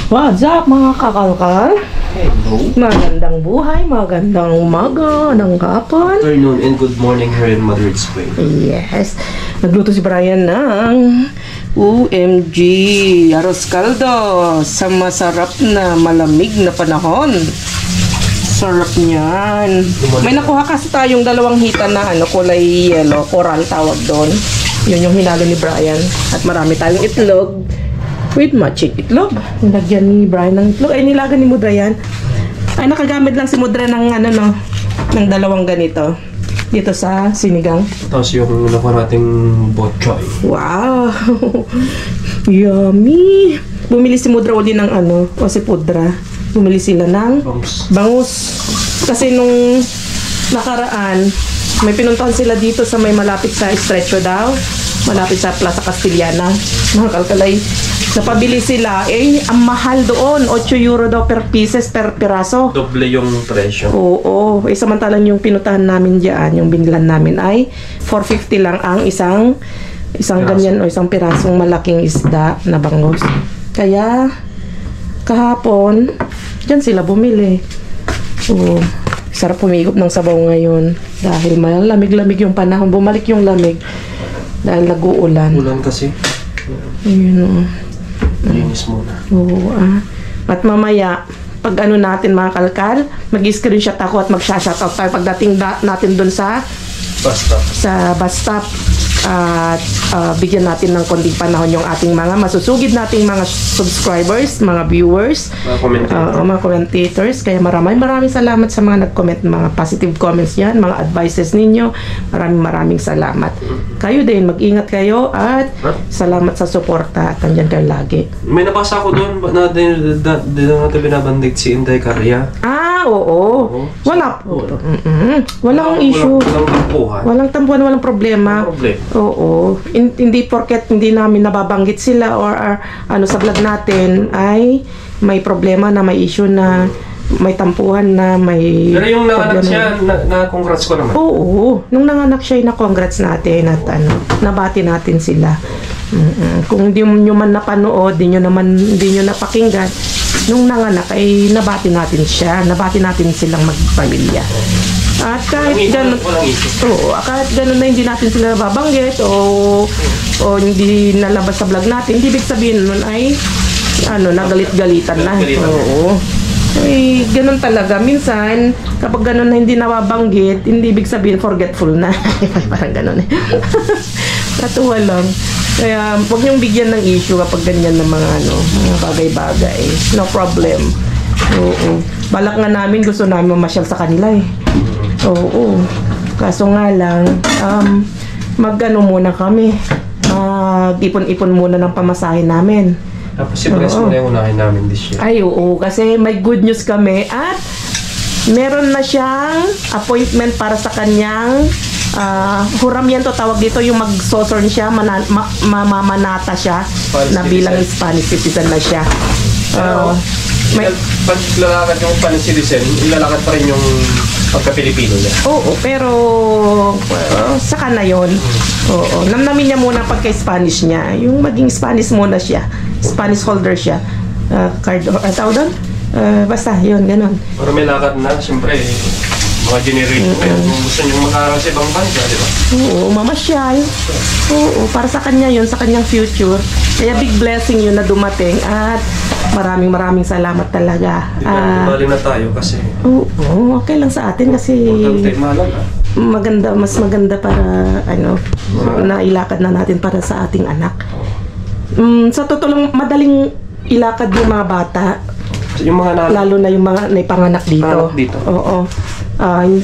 What's up mga kakalkal? Hello. Magandang buhay, magandang umaga, ng hapon. Afternoon and good morning here in Madrid, Spain. Yes. Nagluto si Brian ng OMG Arroz Caldo sa masarap na malamig na panahon. Sarap niyan. May nakuha kasi tayong dalawang hita na kulay yellow, coral tawag doon. Yun yung hinalo ni Brian. At marami tayong itlog. With matching itlog. Nilagyan ni Brian ng itlog. Ay, nilagan ni Mudra yan. Ay, nakagamit lang si Mudra ng ng dalawang ganito. Dito sa sinigang. Tapos yung nakuha nating botchoy. Wow! Yummy! Bumili si Mudra uli ng o si Pudra. Bumili sila ng bangus. Kasi nung nakaraan, may pinuntahan sila dito sa may malapit sa Estrecho daw. Malapit sa Plaza Castellana. Mga kalkalay. Napabili sila, ang mahal doon, 8 euro daw per pieces, per piraso. Doble yung presyo. Oo, samantalang yung pinutahan namin diyan, yung binilan namin ay 450 lang ang isang ganyan o isang pirasong malaking isda na bangus. Kaya, kahapon, diyan sila bumili. Oo, sarap pumigop ng sabaw ngayon. Dahil malamig-lamig yung panahon, bumalik yung lamig. Dahil nag-uulan. Ulan kasi. Ayun Linis muna. Oo, At mamaya, pag natin mga kalkal, mag-screenshot ako at mag-shoutout tayo pagdating natin dun sa bus stop. At bigyan natin ng konting panahon yung ating mga masusugid nating mga subscribers, mga viewers, mga commentators. Kaya maraming salamat sa mga nag-comment ng mga positive comments yan, mga advices ninyo. Maraming salamat. Kayo din, mag-ingat kayo at salamat sa suporta at andyan kayo lagi. May nabasa ko doon na natin binabandig si Inday Carria. Oo. Wala po. Walang issue. Walang tampuhan, walang problema. Oo. Hindi porket hindi namin nababanggit sila or sa vlog natin ay may problema na may issue na may tampuhan na may... Pero yung nanganak siya, na-congrats ko naman. Oo. Nung nanganak siya, na-congrats natin at nabati natin sila. Kung hindi nyo man napanood, hindi nyo napakinggan, nung nanganak ay nabati natin siya. Nabati natin silang magpamilya. At kahit kahit ganun na hindi natin sila babanggit o hindi nalabas sa vlog natin, hindi ibig sabihin nun ay nagalit-galitan na. Oo. Ay, ganun talaga. Minsan, kapag ganun na hindi nababanggit, hindi ibig sabihin forgetful na. Parang ganun Natuwa lang. Kaya, huwag niyong bigyan ng issue kapag ganyan ng mga bagay-bagay. No problem. Oo. Balak nga namin, gusto namin mamasyal sa kanila Oo. Kaso nga lang, muna kami. Mag-ipon-ipon muna ng pamasahe namin. Tapos si Bres muna yung unahin namin this year. Ay, oo. Kasi may good news kami at meron na siyang appointment para sa kanyang huramiento tawag dito, yung mag-sosorn siya, mamanata siya na bilang Spanish citizen na siya. Pag lalakad yung Spanish citizen, ilalakad pa rin yung pagka-Pilipino niya. Oo, pero saka na yun. Oo, namnamin niya muna pagka-Spanish niya. Yung maging Spanish muna siya. Spanish holder siya. Card, tawag doon? Basta, yun, ganun. Pero may lakad na, siyempre, mga generation kung gusto nyo mag-aaral sa ibang bansa, di ba? Oo, mamasyal. Oo, para sa kanya yun, sa kanyang future. Kaya big blessing yun na dumating at maraming salamat talaga. Baling na tayo kasi. Oo, okay lang sa atin kasi mas maganda para nailakad na natin para sa ating anak. Sa totoo lang, madaling ilakad yung mga bata. Yung mga lalo na yung mga naipanganak dito. Oo.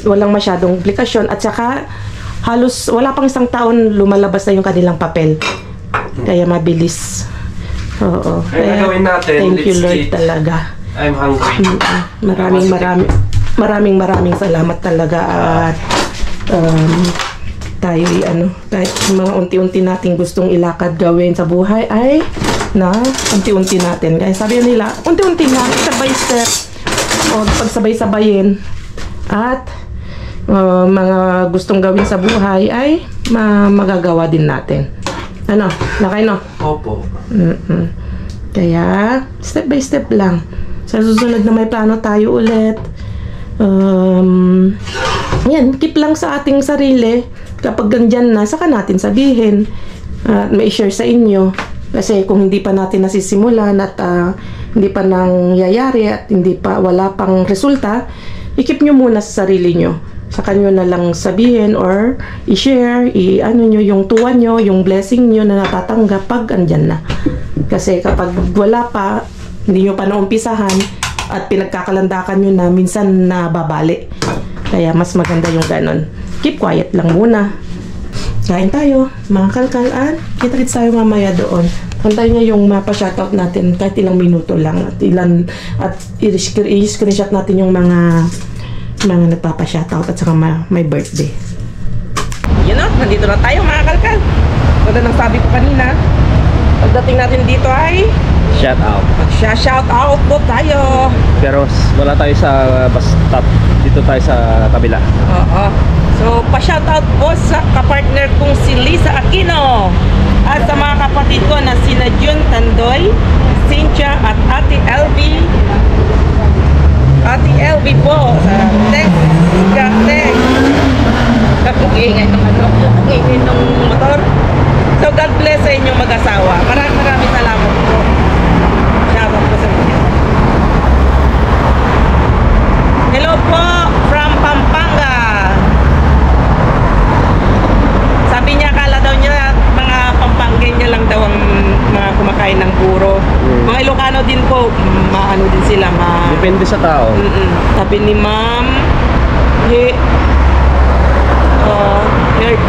Walang masyadong komplikasyon at saka halos wala pang isang taon lumalabas na yung kanilang papel. Kaya mabilis. Oo. Kaya gagawin natin. Thank you Lord talaga. I'm hungry. Maraming salamat talaga at tayo kahit mga unti-unti nating gustong ilakad gawin sa buhay ay unti-unti natin. Kaya sabi nila, unti-unti na, step by step. O pagsabay-sabayin. At mga gustong gawin sa buhay ay magagawa din natin. Nakay no? Opo. Kaya, step by step lang. Sa susunod na may plano tayo ulit. Yan, keep lang sa ating sarili. Kapag ganyan na, saka natin sabihin. At may share sa inyo. Kasi kung hindi pa natin nasisimulan at hindi pa nangyayari at wala pang resulta, i-keep nyo muna sa sarili nyo. Saka nyo na lang sabihin or i-share, i-ano nyo yung tuwa nyo, yung blessing nyo na natatanggap pag andyan na. Kasi kapag wala pa, hindi nyo pa naumpisahan at pinagkakalandakan nyo na, minsan nababali. Kaya mas maganda yung ganon. Keep quiet lang muna. Kain tayo, mga kalkal, at kita-kits tayo mamaya doon. Hantay niya yung mapa-shoutout natin kahit ilang minuto lang at i-screenshot natin yung mga nagpapa-shoutout at saka may birthday. Yun o, nandito na tayo mga kalkal. Ganda ng sabi ko kanina. Pagdating natin dito ay Shout out. Shout-out po tayo. Pero wala tayo sa bus stop. Dito tayo sa kabila. Oo. So, pa-shoutout po sa kapartner kong si Lisa Aquino. At sa mga kapatid ko na sina Jun Tandoy, Cynthia at Ate LV. Ate LV po sa text. Ang ingay ng ang ingay ng motor. So, God bless sa inyong mag-asawa. Maraming salamat po. Shoutout po sa inyo. Hello po from Pampanga. Sabi niya, akala daw niya mga Pampanggenyo lang daw ang mga kumakain ng puro. Mga Ilocano din po, maano din sila. Depende sa tao. Sabi ni Ma'am, hair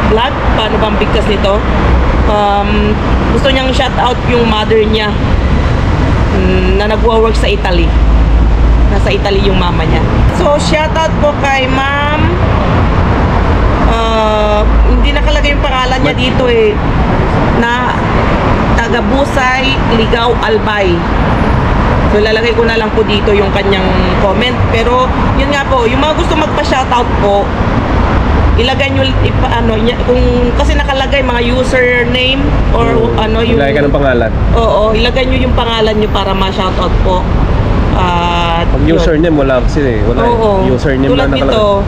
vlog, paano bang bigkas nito? Gusto niyang shout out yung mother niya na nagwo-work sa Italy. Nasa Italy yung mama niya. So, shout out po kay Ma'am. Hindi nakalagay yung pangalan niya dito na taga Busay, Ligaw, Albay. So lalagay ko na lang po dito yung kanyang comment. Pero yun nga po, yung mga gusto magpa-shoutout po, ilagay nyo kung kasi nakalagay mga username or yung ilagay ka ng pangalan. Oo, ilagay nyo yung pangalan nyo para ma-shoutout po. Pag username wala kasi wala. Username tulad na nakalagay. nito,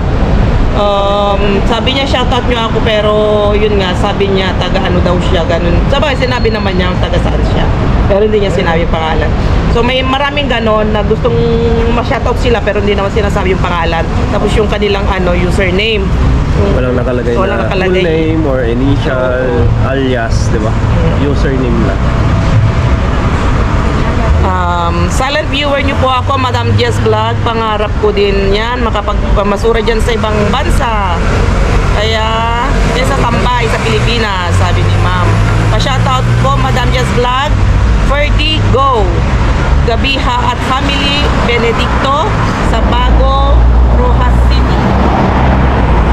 sabi niya shoutout nyo ako, pero yun nga, sabi niya taga ano daw siya, ganun. Sabay sinabi naman niya taga saan siya, pero hindi niya sinabi yung pangalan. So may maraming ganon na gustong ma-shoutout sila pero hindi naman sinasabi yung pangalan. Tapos yung kanilang username, walang nakalagay na full name or initial, alias, di ba? Username lang. Silent viewer niyo po ako, Madam Jess Vlog. Pangarap ko din yan, makapagpamasura dyan sa ibang bansa. Kaya, sa tambay sa Pilipinas, sabi ni Ma'am. Pa-shoutout po, Madam Jess Vlog. Ferdy Go, Gabiha at Family Benedicto sa Bago, Rojas City,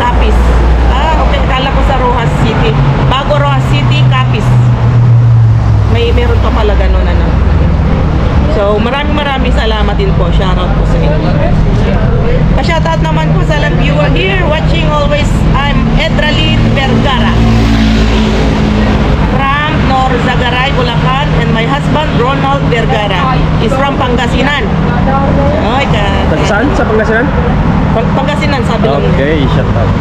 Capiz. Okay, kala ko sa Rojas City. Bago, Rojas City, Capiz. Meron pa pala ganun So, maraming salamat din po. Shoutout po sa inyo. Pa-shoutout naman po sa lang viewer here watching always. I'm Edralyn Vergara from Norzagaray, Bulacan, and my husband Ronald Vergara is from Pangasinan. Saan? Sa Pangasinan? Pangasinan, sabi lang. Okay, shoutout.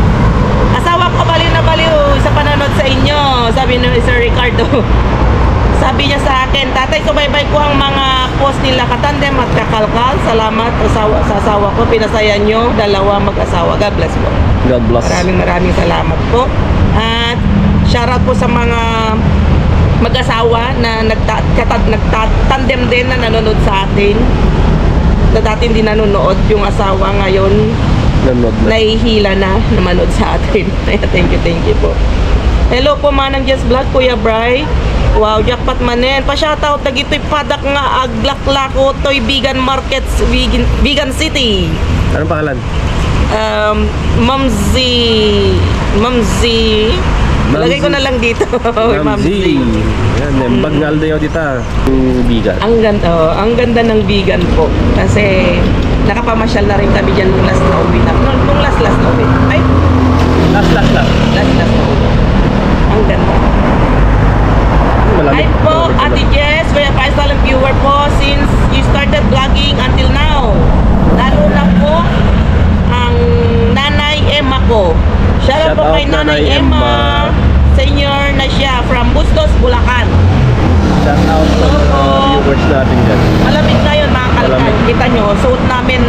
Asawa ko baliw na baliw sa panonood sa inyo, sabi ni Sir Ricardo. Sabi niya sa akin, tatay, subaybay ko ang mga post nila Katandem at Kakalkal. Salamat sa asawa ko. Pinasaya nyo, dalawa mag-asawa. God bless po. God bless. Maraming salamat po. At shoutout po sa mga mag-asawa na nagtandem din na nanonood sa atin. Na dati hindi nanonood yung asawa, ngayon nahihila na manood sa atin. Thank you po. Hello po, Manang Jess Vlog, Kuya Bry. Wow, jackpot manen. Pa-shoutout na gito'y padak nga aglaklako to'y vegan markets, vegan city. Anong pangalan? Mamzi. Lagay ko na lang dito. Mamzi. Yan, bagnal dayo dito. Vegan. Ang ganda ng vegan po. Kasi nakapamasyal na rin kami dyan nung last na uwi na. Nung last na uwi. Ay! Last. Last na uwi. Ang ganda. Hi po, Ate Jess. Kuya Faisal ang viewer po since you started vlogging until now. Lalo na po ang Nanay Emma ko. Shout out po kay Nanay Emma. Senior na siya from Bustos, Bulacan. Shout out sa mga viewers natin dyan. Malamig ngayon mga kalkan. Malamig. Kita nyo, suot namin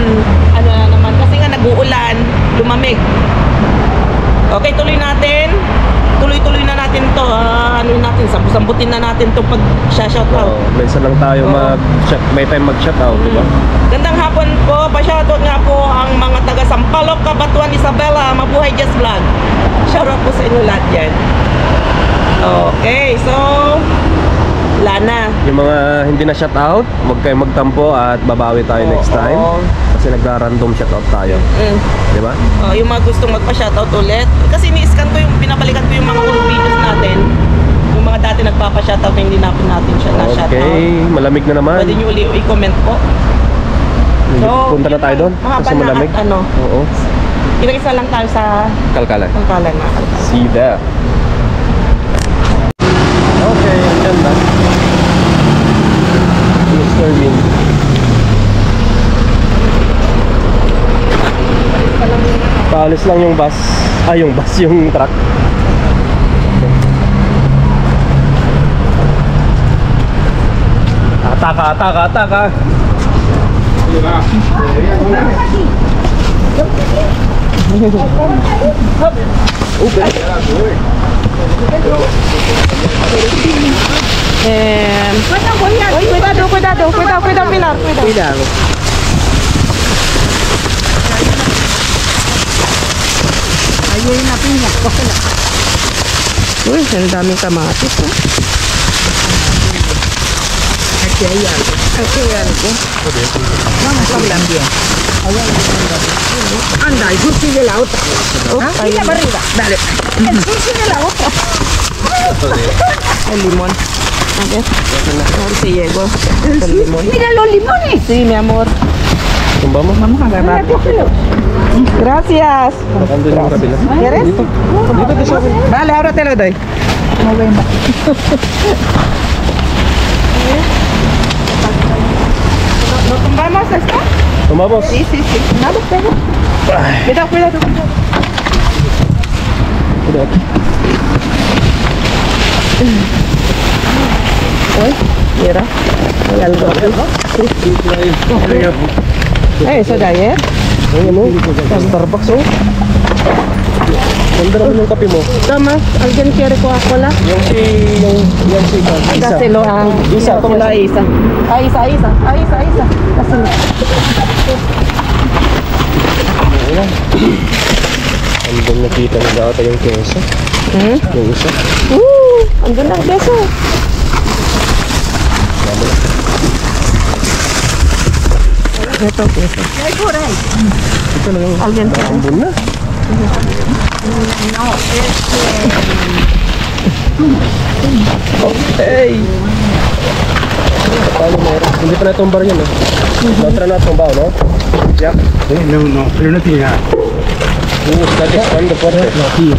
ano na naman. Kasi nga nag-uulan, lumamig. Okay, tuloy natin. Tuloy-tuloy na natin to. Ano natin, sambutin na natin itong pag-shoutout. Oo, minsan lang tayo may time mag-shoutout, di ba? Gandang hapon po. Pa-shoutout nga po ang mga taga Sampaloc, Cabatuan, Isabela. Mabuhay Just Vlog. Shoutout po sa inyo lahat yan. Okay, so Lana. Yung mga hindi na shoutout, huwag kayo magtampo at babawi tayo next time. Kasi nagra-random shoutout tayo. Di ba? Yung mga gustong magpa-shoutout ulit. Kasi ni-scan ko yung, pinabalikan ko yung mga old videos natin. Yung mga dati nagpapa-shoutout na hindi natin siya na-shoutout. Okay, malamig na naman. Pwede nyo uli i-comment po. Punta na tayo doon kasi malamig. At ano, Oo. Ilang-isa lang tayo sa Kalkalan. Kalkalan na. See you there. Okay, andyan na. Mr. Min. Paalis lang yung bus. Yung bus, yung truck. Ataka. Cuidado, Pilar. Cuidado. Ayun na pinya. Uy, ang daming kamatis. Aquí hay algo. Vamos a hablar bien. Anda, el dulce de la otra. Mira para arriba. Dale. El dulce de la otra. El limón. A ver. A ver si llego. El limón. Mira los limones. Sí, mi amor. Tumbamos. Vamos a agarrar. Gracias. Andun yung kabila. ¿Quieres? Dito te sabi. Vale, ahora te lo doy. Movemos. ¿Lo tumbamos esto? Tumbamos. Sí. Nada, pega. Cuidado. Uy, mira. Hay algo aquí. Eso de ayer. Starbucks, oh. Ganda naman yung kape mo. Tama, ¿alguien quiere Coca-Cola? Yung si Isa. Dáselo a Isa, toma. dáselo a Isa. A Isa. Dáselo. Andun nakita nila ata yung keso. Yung isa. Andun na, beso. Ito, beso. Ito na yung ¿Alguien quiere? ambon na. Okay. Paano meron? Hindi pa natumbar yun, eh. Natra na tumbaw, no? Yeah. No, pero no tiene nada. Está disparando fuerte. No, tío.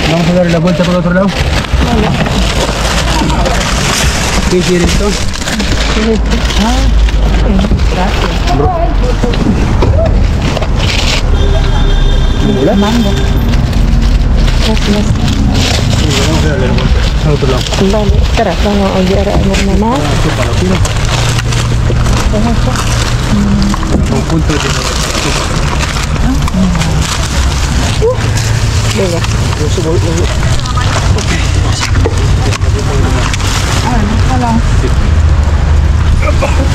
Vamos a dar la vuelta por otro lado. ¿Qué quiere esto? Mango. Gracias. Vamos a darle la vuelta al otro lado. Vale, espera, vamos a oír a mi mamá. Un punto de Venga.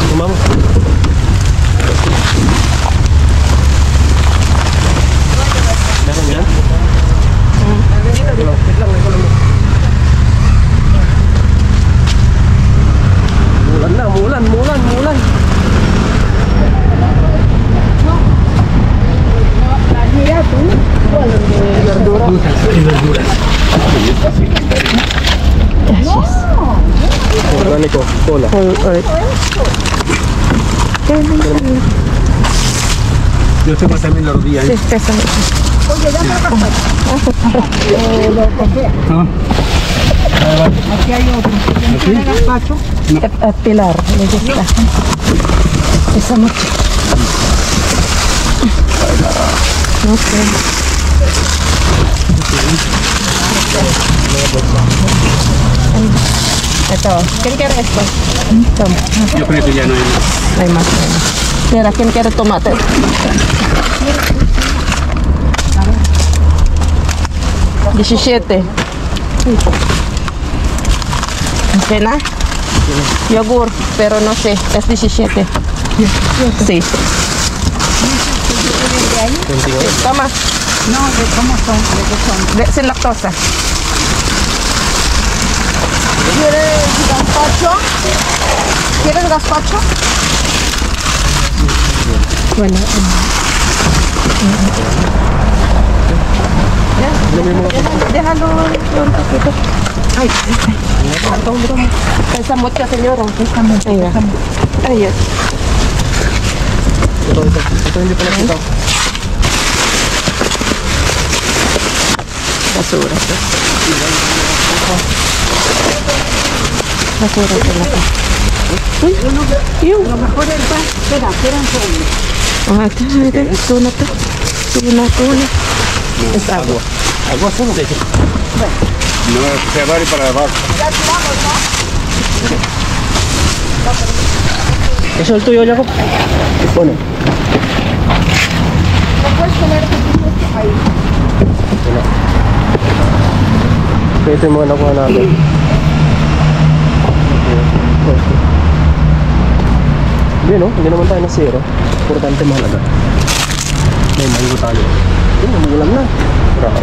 Sumamos. Meron yan? Mulan. verduras. Organico, cola. Whole earth. Yo tengo también la rodilla. Sí, pésame. ¿Ah? Aquí hay otro. ¿Quiere gazpacho? A Pilar, le gusta. Esa mucho. Ito. ¿Quién quiere esto? Toma. Yo creo que ya no hay. Hay más. Mira, ¿quién quiere tomate? $17. ¿Qué na? Yogur, pero no sé, es 17. Sí. Toma. No, ¿de cómo son? ¿De qué son? Sin lactosa. ¿Quieres gazpacho? ¿Quieres gazpacho? Bueno. Déjalo un poquito. Ay, pesa mucho, señora. Pesa mucho. Ay, es. Ito hindi pala kita. Basura. Basura talaga. Uy, yung. Lo mejor es el pan. Espera, espera un segundo. Ah, ito na to. Ito na. Es agua. Agua solo de No, se va a ir para abajo. Eso el tuyo, Jacob. Bueno. No puedes comer ahí. Ito yung mga nakuha natin. Hindi no, hindi naman tayo na zero. Importante mahalaga. May mango tayo. Hindi, magulang na. Grabe.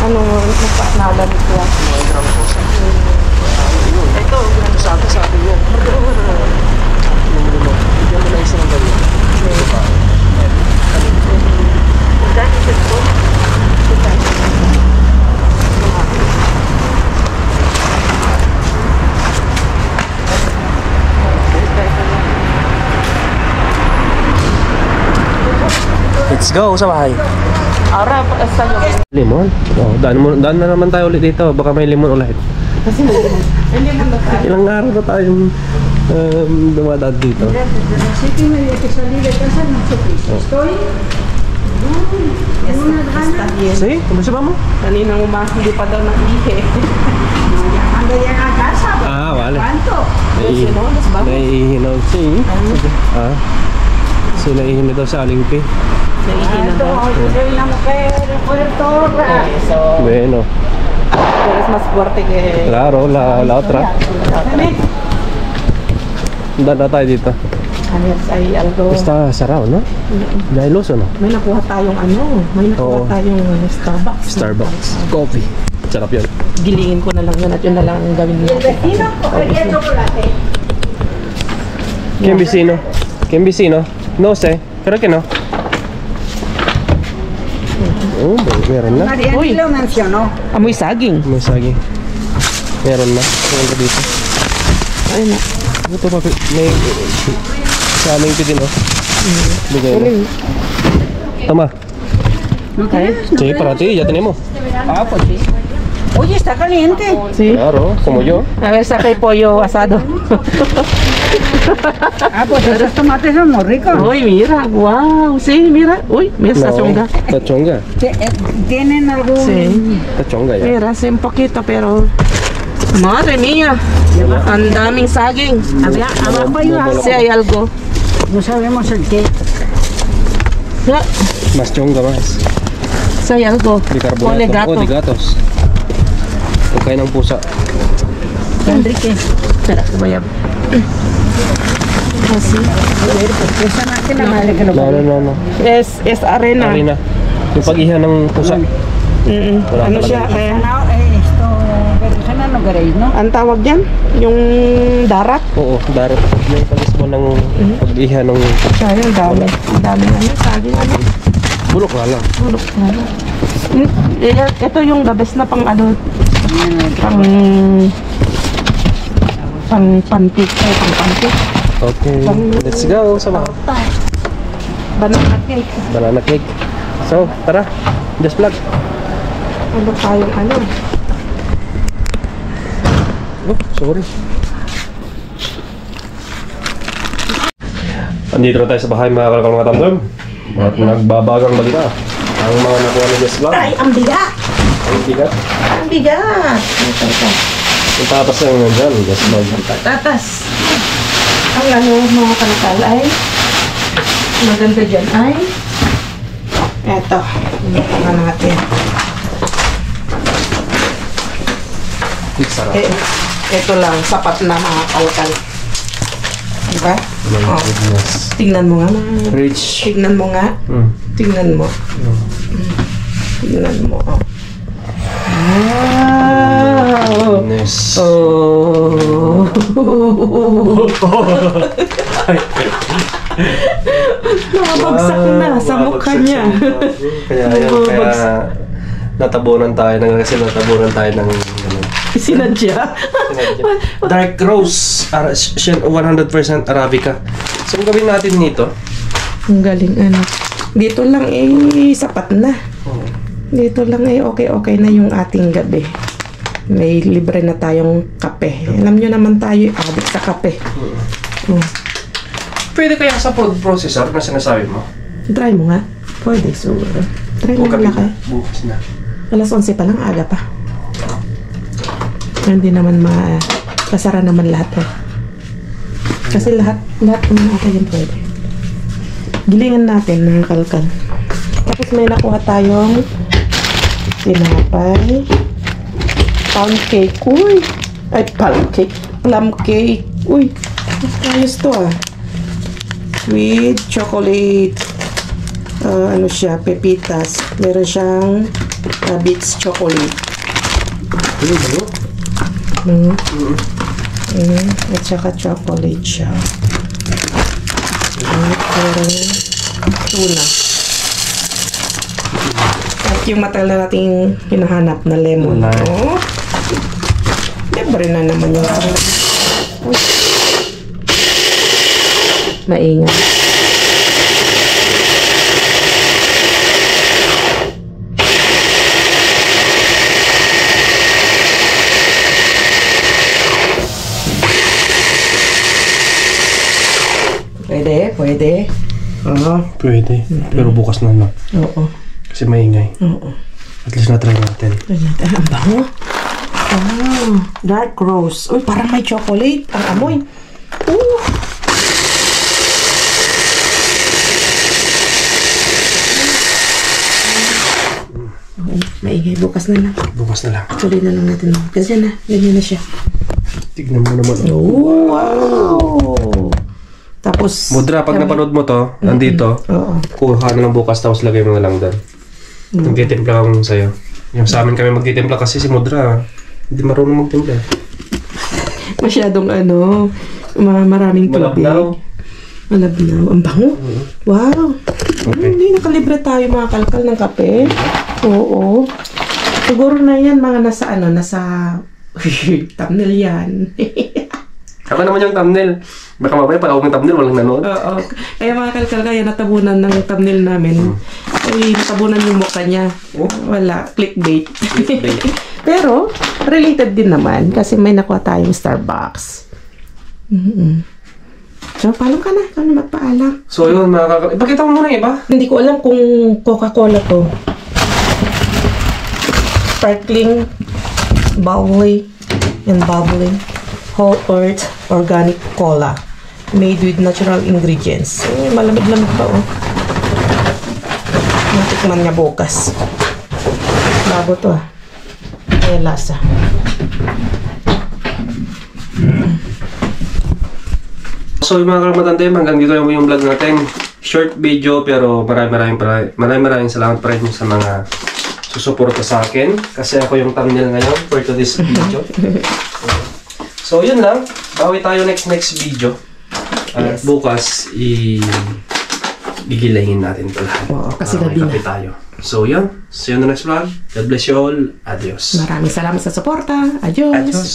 Ano nalan ko? Ito, sa atin yan. Bigyan mo na isa ng ganyan. Let's go sa bahay. Ara, sa'yo. Limon? Oh, daan na naman tayo ulit dito. Baka may limon ulit. Hindi mo na tayo. Ilang araw na tayong dumadaan dito. Sí, tiene que salir de casa, no sé qué. Estoy. Está bien. See? Kumusta ba mo? Kaninang hindi pa daw nag-ihe. Cuando llega a casa, Ah, vale. ¿cuánto? Naihinog siya. Ah. So, naihinog daw sa Alingpi. Naihi na daw. Yo soy una mujer fuertora. Eso. Bueno. Tú eres más fuerte que... Claro, la otra. Daan na tayo dito. Ay, algo... Está sarado, no? Dahil Luzon, no? May nakuha tayong ano. May nakuha Oo. tayong Starbucks. Starbucks. Coffee. Sarap yun. Gilingin ko na lang yun at yun na lang ang gawin El natin. vecino cogería el chocolate. ¿Quién vecino? ¿Quién vecino? No sé. Creo que no. Meron na. Mariana Uy. lo mencionó. Amoy saging. May sagi. Meron na. Meron ka dito. Ay na. Ito pa. May... Sa aming din, oh. Bigay mo. Toma. ¿No quieres? Sí, para ti. Ya tenemos. Ah, pues sí. Oye, está caliente. Sí. Claro, como yo. A ver, saca el pollo asado. Ah, pues esos tomates son muy ricos. Uy, mira. Wow. Sí, mira. Uy, mira esa chonga. Tachonga. ¿Tienen algún...? Sí. Tachonga ya. Mira, sí, un poquito, pero... Madre mía. Ang daming saging. Abajo hay algo. Sí, hay algo. No sabemos el qué. Ya, Más chonga más. sí, hay algo. Bicarbonato. Ponle gato. Oh, de gatos. Pagkain ng pusa. Enrique. Espera, que voy a... Kasi, Esa natin na mahalaga na. No. S Arena. Arena. Yung pag-iha ng pusa. Ano siya? Esto, sana no garay, no? Ang tawag yan? Yung darat? Oo, darat. Yung pag-ismo ng pag-iha ng Sayang, dami. Ang dami ano, saging ano. bulok nga lang. Tulog na lang. Ito yung the best na pang ano, pang pancake. Pang pancake. Okay, let's go. Sama. Banana cake. Banana cake. So, tara. Just vlog. Ano tayong ano? Oh, sorry. Andito na tayo sa bahay mga kalakal mga tamdom. At nagbabagang balita. Ang mga nakuha ni Just Vlog. Ay, ang bigat! Ang bigat. Ang bigat! Yung tatas na yung nandyan. Just Vlog. Tatas. Ang ano, mga kalakal ay maganda dyan ay eto. Ano natin. Sarap. Ito lang, sapat na mga kalakal. Diba? Oh. Tingnan mo nga. Rich. Tingnan mo nga. Tingnan mo. Tingnan mo. Oh. Wow! Goodness. Oh! Nakabagsak na sa mukha niya. Kaya natabunan tayo kasi natabunan tayo ng Sinadya. Dark Rose 100% Arabica. So ang gawin natin nito, Ang galing ano. Dito lang sapat na. Dito lang okay na yung ating gabi. May libre na tayong kape. Alam nyo naman tayo addict sa kape. pwede kaya sa food processor na sinasabi mo? Try mo nga. Pwede siguro. Try mo na kayo. Bukas na. Alas 11 pa lang, aga pa. Hindi naman kasara naman lahat kasi lahat naman ata yung pwede. Gilingan natin mga kalkal. Tapos may nakuha tayong tinapay, pound cake. Uy! Ay, pound cake. Plum cake. Uy! Ayos to with chocolate. Ano siya? Pepitas. Meron siyang Beats chocolate. At saka chocolate siya. Parang tuna. At yung matagal na nating hinahanap na lemon. Oh. Libre na naman yung maingay. Pwede. Pwede. Pero bukas na lang. Oo. Kasi maingay. Oo. At least na-try natin. Ang bango. Wow. Dark rose. Uy, parang may chocolate. Ang amoy. Ooh. Maingay. Bukas na lang. Bukas na lang. Tuloy na lang natin. Kasi na. Ganyan na siya. Tignan mo naman. Oh, wow. Tapos Mudra, pag napanood mo to, nandito, kuha ka na lang bukas tapos lagay mo na lang doon. Magtitimpla ako sa'yo. Yung sa amin kami magtitimpla kasi si Mudra, hindi marunong magtimpla. Masyadong maraming tubig. Malabnaw. Ang bango. Wow. Okay. Hindi nakalibre tayo mga kalkal ng kape. Oo. Siguro na yan mga nasa thumbnail yan. Ako naman yung thumbnail. Baka mamaya pag ako ng thumbnail, walang nanood. Oo. Kaya mga kalkal, kaya natabunan ng thumbnail namin. Ay, natabunan yung mukha niya. Wala. Clickbait. Pero, related din naman kasi may nakuha tayong Starbucks. So, paalam ka na. Ikaw na magpaalam. So yun, ipakita mo muna yung iba. Hindi ko alam kung Coca-Cola to. Sparkling, bubbly, and bubbling. Whole Earth Organic Cola. Made with natural ingredients. Malamig-lamig pa Matikman niya bukas. Bago to Kaya lasa. So yung mga karamatanda yun, hanggang dito yung vlog natin. Short video pero maraming salamat pa rin sa mga susuporta sa akin. Kasi ako yung thumbnail ngayon for today's video. So yun lang. Bawi tayo next video. At bukas gigilayin natin ito lahat. Oo, kasi Para may gabi na. kape tayo. So yun. See you on the next vlog. God bless you all. Adios. Maraming salamat sa suporta. Adios. Adios.